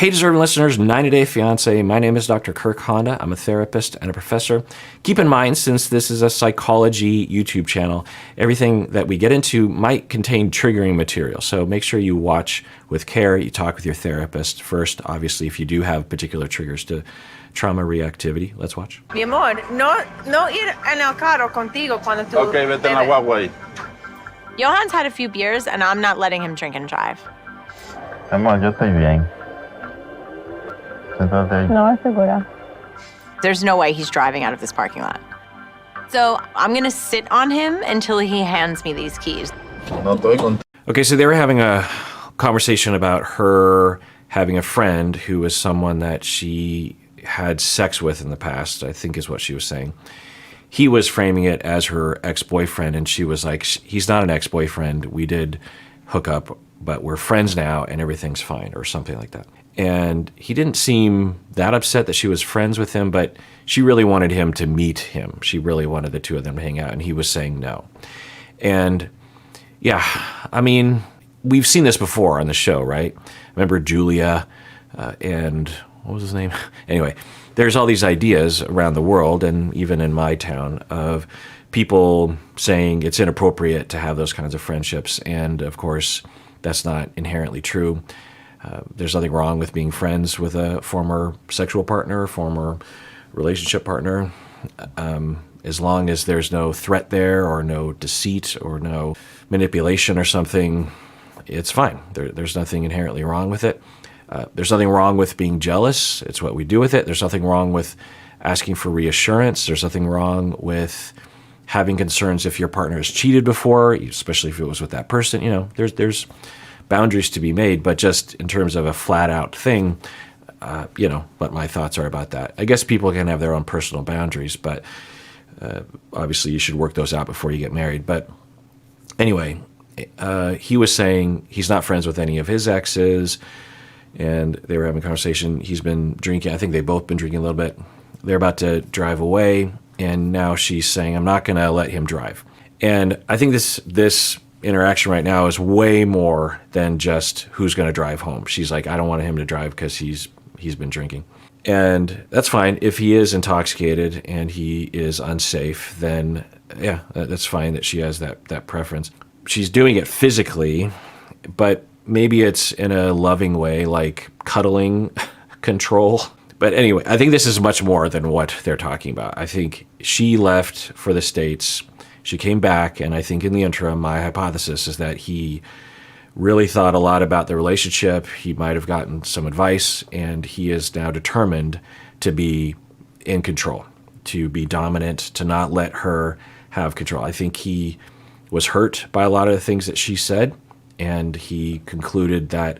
Hey, deserving listeners, 90-Day Fiancé. My name is Dr. Kirk Honda. I'm a therapist and a professor. Keep in mind, since this is a psychology YouTube channel, everything that we get into might contain triggering material. So make sure you watch with care. You talk with your therapist first, obviously, if you do have particular triggers to trauma reactivity. Let's watch. Mi amor, no ir en el carro contigo cuando tú... Okay, vete en la guagua ahí. Yohan's had a few beers, and I'm not letting him drink and drive. Amor, yo estoy bien. No, segura. There's no way he's driving out of this parking lot. So I'm gonna sit on him until he hands me these keys. No estoy contigo. Okay, so they were having a conversation about her having a friend who was someone that she had sex with in the past, I think is what she was saying. He was framing it as her ex-boyfriend, and she was like, he's not an ex-boyfriend. We did hook up, but we're friends now, and everything's fine, or something like that. And he didn't seem that upset that she was friends with him, but she really wanted him to meet him. She really wanted the two of them to hang out, and he was saying no. And yeah, I mean, we've seen this before on the show, right? Remember Julia and what was his name? Anyway, there's all these ideas around the world, and even in my town, of people saying it's inappropriate to have those kinds of friendships. And of course, that's not inherently true. There's nothing wrong with being friends with a former sexual partner, former relationship partner, as long as there's no threat there or no deceit or no manipulation or something. It's fine. There's nothing inherently wrong with it. There's nothing wrong with being jealous. It's what we do with it. There's nothing wrong with asking for reassurance. There's nothing wrong with having concerns if your partner has cheated before, especially if it was with that person. You know, there's boundaries to be made, but just in terms of a flat-out thing, you know what my thoughts are about that. I guess people can have their own personal boundaries, but obviously you should work those out before you get married. But anyway, he was saying he's not friends with any of his exes, and they were having a conversation. He's been drinking. I think they've both been drinking a little bit. They're about to drive away, and now she's saying, I'm not going to let him drive. And I think this interaction right now is way more than just who's going to drive home. She's like, I don't want him to drive because he's been drinking. And that's fine. If he is intoxicated and he is unsafe, then yeah, that's fine that she has that preference. She's doing it physically, but maybe it's in a loving way, like cuddling control. But anyway, I think this is much more than what they're talking about. I think she left for the States. She came back, and I think in the interim, my hypothesis is that he really thought a lot about the relationship. He might have gotten some advice, and he is now determined to be in control, to be dominant, to not let her have control. I think he was hurt by a lot of the things that she said, and he concluded that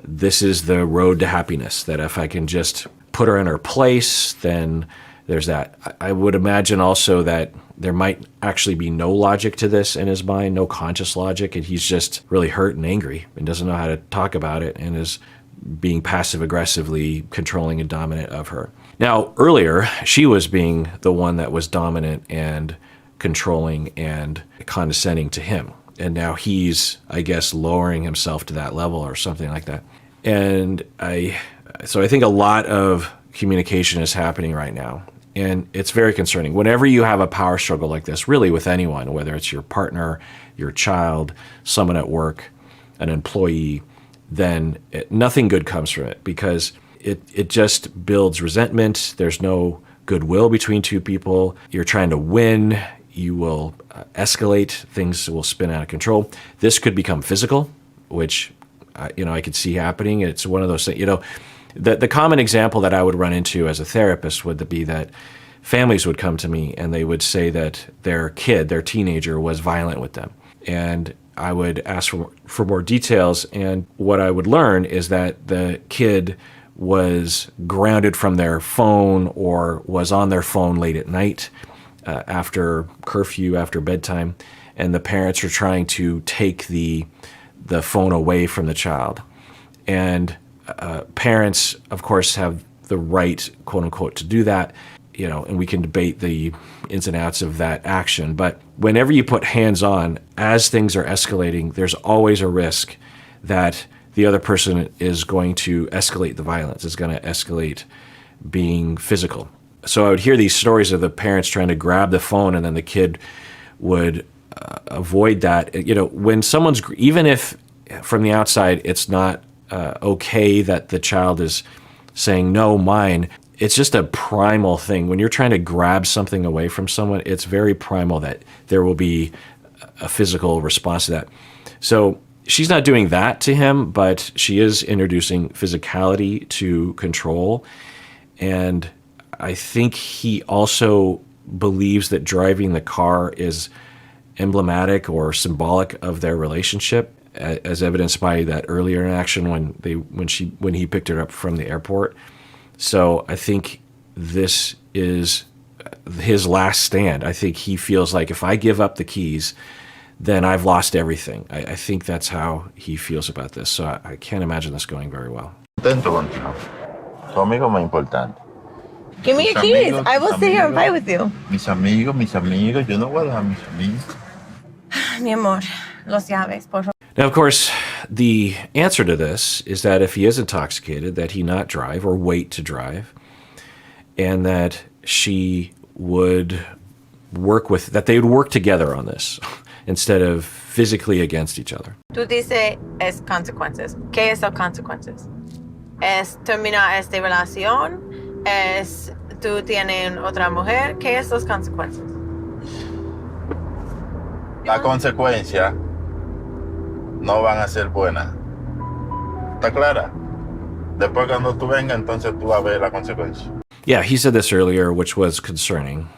this is the road to happiness, that if I can just put her in her place, then there's that. I would imagine also that there might actually be no logic to this in his mind, no conscious logic, and he's just really hurt and angry and doesn't know how to talk about it and is being passive-aggressively controlling and dominant of her. Now, earlier, she was being the one that was dominant and controlling and condescending to him. And now he's, I guess, lowering himself to that level or something like that. And so I think a lot of communication is happening right now. And it's very concerning. Whenever you have a power struggle like this, really with anyone, whether it's your partner, your child, someone at work, an employee, then nothing good comes from it, because it just builds resentment. There's no goodwill between two people. You're trying to win. You will escalate. Things will spin out of control. This could become physical, which I could see happening. It's one of those things, The common example that I would run into as a therapist would be that families would come to me and they would say that their kid, their teenager, was violent with them. And I would ask for more details, and what I would learn is that the kid was grounded from their phone or was on their phone late at night after curfew, after bedtime, and the parents are trying to take the phone away from the child. And parents, of course, have the right, quote unquote, to do that, and we can debate the ins and outs of that action. But whenever you put hands on, as things are escalating, there's always a risk that the other person is going to escalate the violence, is going to escalate being physical. So I would hear these stories of the parents trying to grab the phone, and then the kid would avoid that. You know, when someone's, even if from the outside it's not okay that the child is saying, no, mine, it's just a primal thing. When you're trying to grab something away from someone, it's very primal that there will be a physical response to that. So she's not doing that to him, but she is introducing physicality to control. And I think he also believes that driving the car is emblematic or symbolic of their relationship, as evidenced by that earlier interaction when he picked her up from the airport. So I think this is his last stand. I think he feels like if I give up the keys, then I've lost everything. I think that's how he feels about this. So I can't imagine this going very well. Contento contigo. Tu amigo es más importante. Give me your keys. I will sit here and fight with you. Mis amigos. Yo no voy a dejar mis amigos. Mi amor, los llaves, por favor. Now, of course, the answer to this is that if he is intoxicated, that he not drive or wait to drive, and that she would that they would work together on this instead of physically against each other. Tú dices es consecuencias. ¿Qué es las consecuencias? ¿Es terminar esta relación? ¿Es tú tienes otra mujer? ¿Qué es las consecuencias? La consecuencia no van a ser buenas. ¿Está clara? Después cuando tú vengas, entonces tú vas a ver la consecuencia. Yeah, he said this earlier, which was concerning.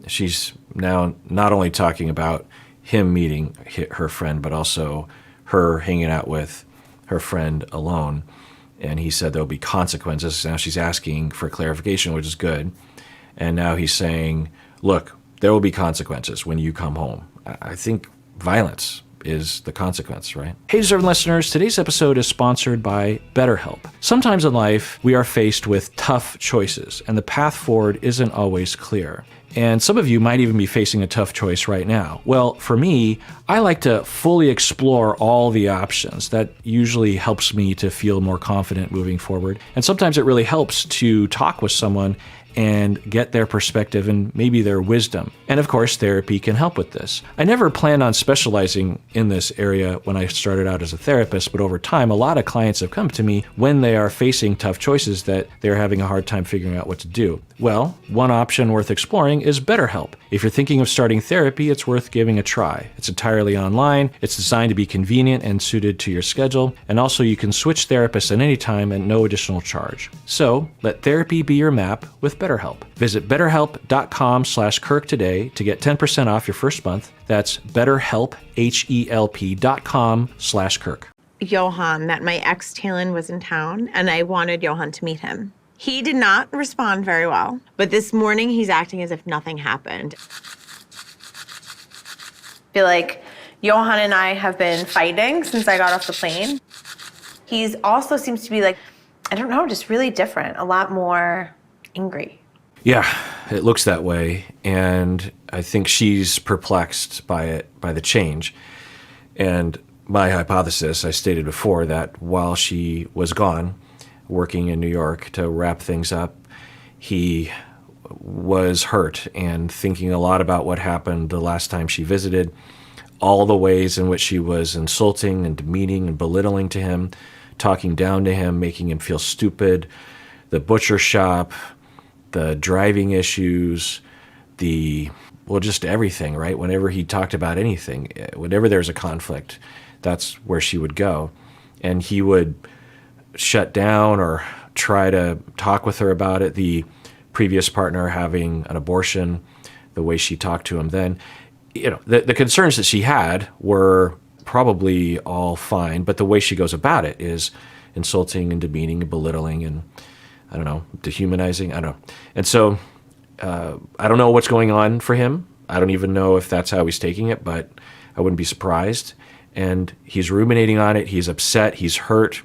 She's now not only talking about him meeting her friend, but also her hanging out with her friend alone. And he said there'll be consequences. Now she's asking for clarification, which is good. And now he's saying, look, there will be consequences when you come home. I think violence is the consequence, right? Hey, deserving listeners, today's episode is sponsored by BetterHelp. Sometimes in life, we are faced with tough choices, and the path forward isn't always clear. And some of you might even be facing a tough choice right now. Well, for me, I like to fully explore all the options. That usually helps me to feel more confident moving forward. And sometimes it really helps to talk with someone and get their perspective and maybe their wisdom. And of course, therapy can help with this. I never planned on specializing in this area when I started out as a therapist, but over time, a lot of clients have come to me when they are facing tough choices that they're having a hard time figuring out what to do. Well, one option worth exploring is BetterHelp. If you're thinking of starting therapy, it's worth giving a try. It's entirely online, it's designed to be convenient and suited to your schedule, and also you can switch therapists at any time at no additional charge. So, let therapy be your map with BetterHelp. Visit betterhelp.com/Kirk today to get 10% off your first month. That's BetterHelp, HELP.com/Kirk. Yohan, that my ex Talon was in town, and I wanted Yohan to meet him. He did not respond very well, but this morning he's acting as if nothing happened. I feel like Yohan and I have been fighting since I got off the plane. He's also seems to be like, I don't know, just really different, a lot more angry. Yeah, it looks that way, and I think she's perplexed by it, by the change. And my hypothesis, I stated before, that while she was gone, working in New York to wrap things up, he was hurt and thinking a lot about what happened the last time she visited, all the ways in which she was insulting and demeaning and belittling to him, talking down to him, making him feel stupid, the butcher shop, the driving issues, just everything, right? Whenever he talked about anything, whenever there's a conflict, that's where she would go. And he would shut down or try to talk with her about it. The previous partner having an abortion, the way she talked to him then, the concerns that she had were probably all fine, but the way she goes about it is insulting and demeaning and belittling and, I don't know, dehumanizing, I don't know. And so I don't know what's going on for him. I don't even know if that's how he's taking it, but I wouldn't be surprised. And he's ruminating on it. He's upset. He's hurt.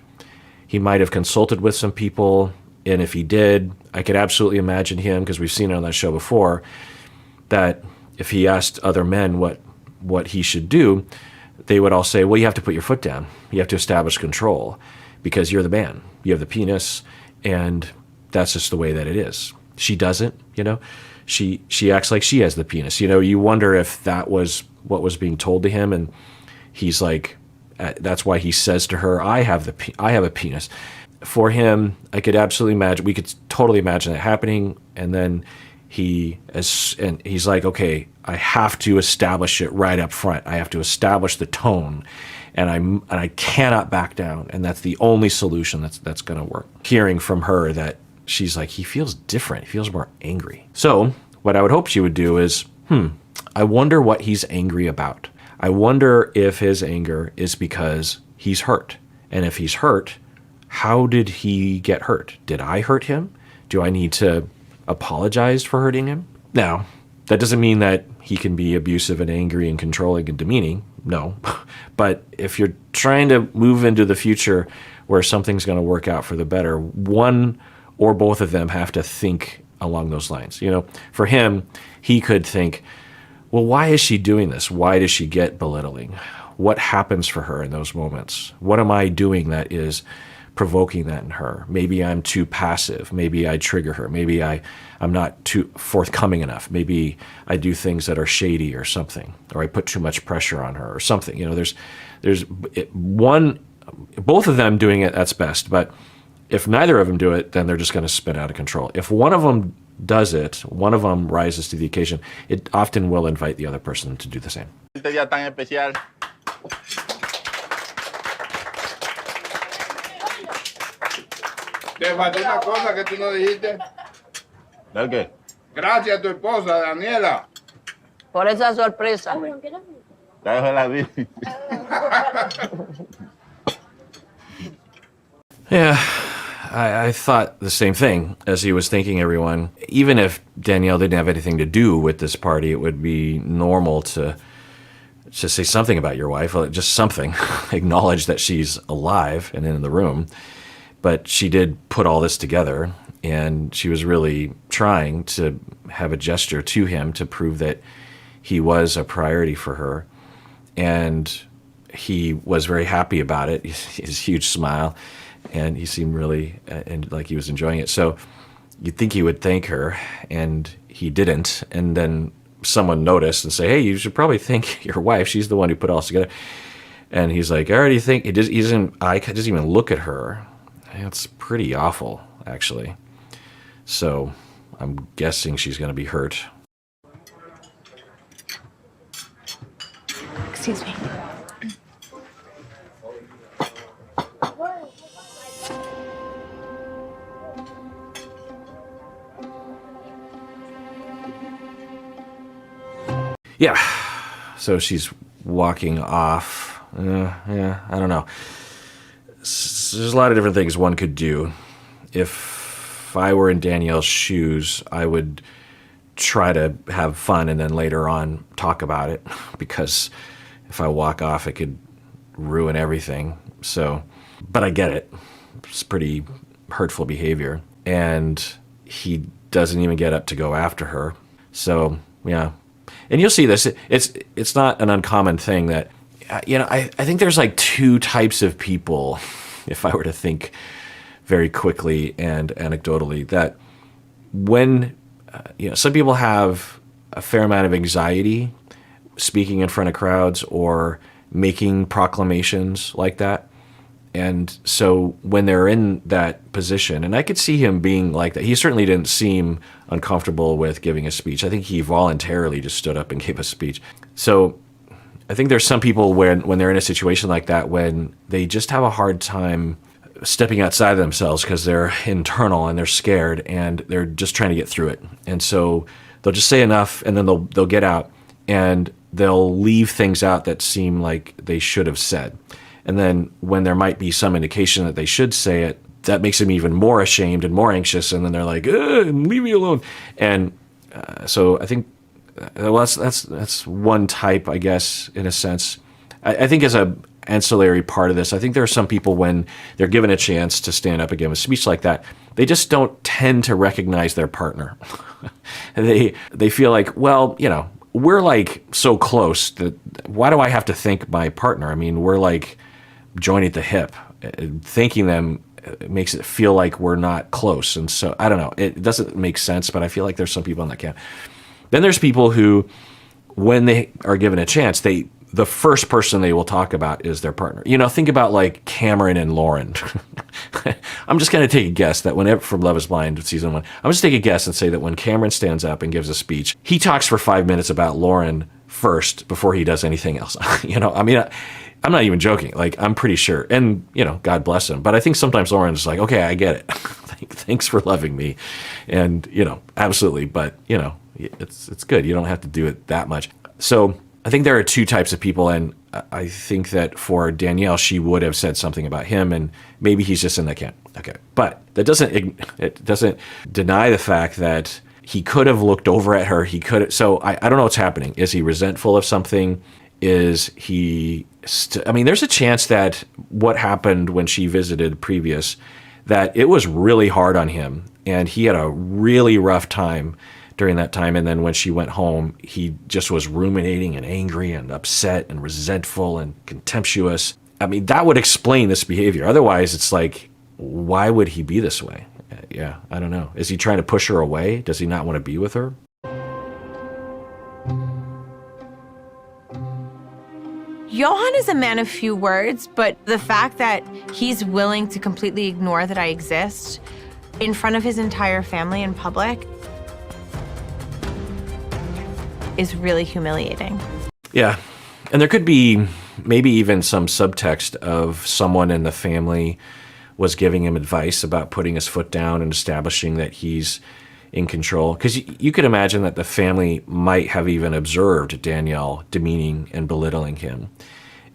He might have consulted with some people. And if he did, I could absolutely imagine him, because we've seen it on that show before, that if he asked other men what he should do, they would all say, well, you have to put your foot down. You have to establish control. because you're the man. You have the penis, and that's just the way that it is. She doesn't, you know. She acts like she has the penis. You know, you wonder if that was what was being told to him, and he's like, that's why he says to her, I have a penis. For him, I could absolutely imagine, we could totally imagine that happening, and then he's like, okay, I have to establish it right up front. I have to establish the tone, and I cannot back down, and that's the only solution that's going to work. Hearing from her that she's like, he feels different. He feels more angry. So what I would hope she would do is, I wonder what he's angry about. I wonder if his anger is because he's hurt. And if he's hurt, how did he get hurt? Did I hurt him? Do I need to apologize for hurting him? Now, that doesn't mean that he can be abusive and angry and controlling and demeaning. No. But if you're trying to move into the future where something's going to work out for the better, one or both of them have to think along those lines. You know, for him, he could think, well, why is she doing this? Why does she get belittling? What happens for her in those moments? What am I doing that is provoking that in her? Maybe I'm too passive. Maybe I trigger her. Maybe I'm not too forthcoming enough. Maybe I do things that are shady or something, or I put too much pressure on her or something. You know, there's both of them doing it, that's best. But if neither of them do it, then they're just going to spin out of control. If one of them does it, one of them rises to the occasion, it often will invite the other person to do the same. Este día tan especial. Te faltó una cosa que tú no dijiste. ¿El qué? Gracias a tu esposa, Daniela. Por esa sorpresa. Ya dejó la vida. Yeah, I thought the same thing as he was thinking, everyone. Even if Danielle didn't have anything to do with this party, it would be normal to just say something about your wife, just something. Acknowledge that she's alive and in the room. But she did put all this together, and she was really trying to have a gesture to him to prove that he was a priority for her. And he was very happy about it. His huge smile. And he seemed really like he was enjoying it. So you'd think he would thank her, and he didn't. And then someone noticed and say, hey, you should probably thank your wife. She's the one who put all this together. And he's like, I already think, he doesn't even look at her. It's pretty awful, actually. So I'm guessing she's going to be hurt. Excuse me. Yeah. So she's walking off. Yeah, I don't know. There's a lot of different things one could do. If I were in Danielle's shoes, I would try to have fun and then later on talk about it, because if I walk off, it could ruin everything. So, but I get it. It's pretty hurtful behavior. And he doesn't even get up to go after her. So, yeah. And you'll see this. It's not an uncommon thing that, you know, I think there's like two types of people, if I were to think very quickly and anecdotally, that when, some people have a fair amount of anxiety speaking in front of crowds or making proclamations like that. And so when they're in that position, and I could see him being like that. He certainly didn't seem uncomfortable with giving a speech. I think he voluntarily just stood up and gave a speech. So I think there's some people when they're in a situation like that, when they just have a hard time stepping outside of themselves because they're internal and they're scared and they're just trying to get through it. And so they'll just say enough, and then they'll get out and they'll leave things out that seem like they should have said. And then when there might be some indication that they should say it, that makes them even more ashamed and more anxious. And then they're like, leave me alone. And so I think that's one type, I guess, in a sense. I think as a ancillary part of this, I think there are some people, when they're given a chance to stand up and give a speech like that, they just don't tend to recognize their partner. They feel like, well, we're like so close that why do I have to thank my partner? I mean, we're like joined at the hip. thanking them makes it feel like we're not close. And so, I don't know. It doesn't make sense, but I feel like there's some people on that camp. Then there's people who, when they are given a chance, the first person they will talk about is their partner. You know, think about like Cameron and Lauren. I'm just going to take a guess that whenever, from Love is Blind season 1, I'm just take a guess and say that when Cameron stands up and gives a speech, he talks for 5 minutes about Lauren first before he does anything else. You know, I mean, I'm not even joking. Like, I'm pretty sure. And, you know, God bless him. But I think sometimes Lauren's like, okay, I get it. Thanks for loving me. And, you know, absolutely. But, you know, it's good. You don't have to do it that much. So I think there are two types of people. And I think that for Danielle, she would have said something about him. And maybe he's just in that camp. Okay. But it doesn't deny the fact that he could have looked over at her. He could have. So I don't know what's happening. Is he resentful of something? Is he I mean, there's a chance that what happened when she visited previous, that it was really hard on him and he had a really rough time during that time. And then when she went home, he just was ruminating and angry and upset and resentful and contemptuous. I mean, that would explain this behavior. Otherwise, it's like, why would he be this way? Yeah, I don't know. Is he trying to push her away? Does he not want to be with her? Yohan is a man of few words, but the fact that he's willing to completely ignore that I exist in front of his entire family in public is really humiliating. Yeah. And there could be maybe even some subtext of someone in the family was giving him advice about putting his foot down and establishing that he's in control. Because you could imagine that the family might have even observed Danielle demeaning and belittling him.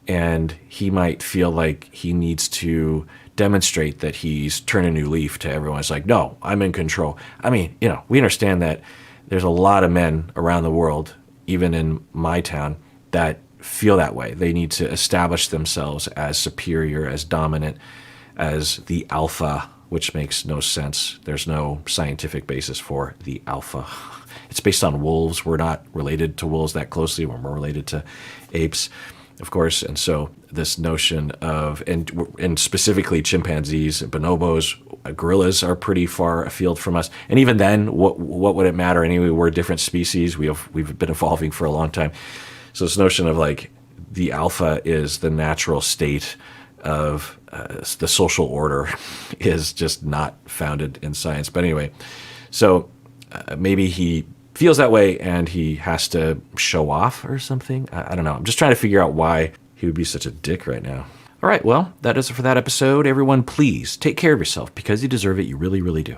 And he might feel like he needs to demonstrate that he's turned a new leaf to everyone. It's like, no, I'm in control. I mean, you know, we understand that there's a lot of men around the world, even in my town, that feel that way. They need to establish themselves as superior, as dominant, as the alpha, which makes no sense. There's no scientific basis for the alpha. It's based on wolves. We're not related to wolves that closely. We're more related to apes, of course. And so this notion of, and specifically chimpanzees, bonobos, gorillas are pretty far afield from us. And even then, what would it matter anyway? We're a different species. We've been evolving for a long time. So this notion of like the alpha is the natural state of the social order is just not founded in science. But anyway, so maybe he feels that way and he has to show off or something. I don't know. I'm just trying to figure out why he would be such a dick right now. All right, well, that is it for that episode. Everyone, please take care of yourself because you deserve it. You really, really do.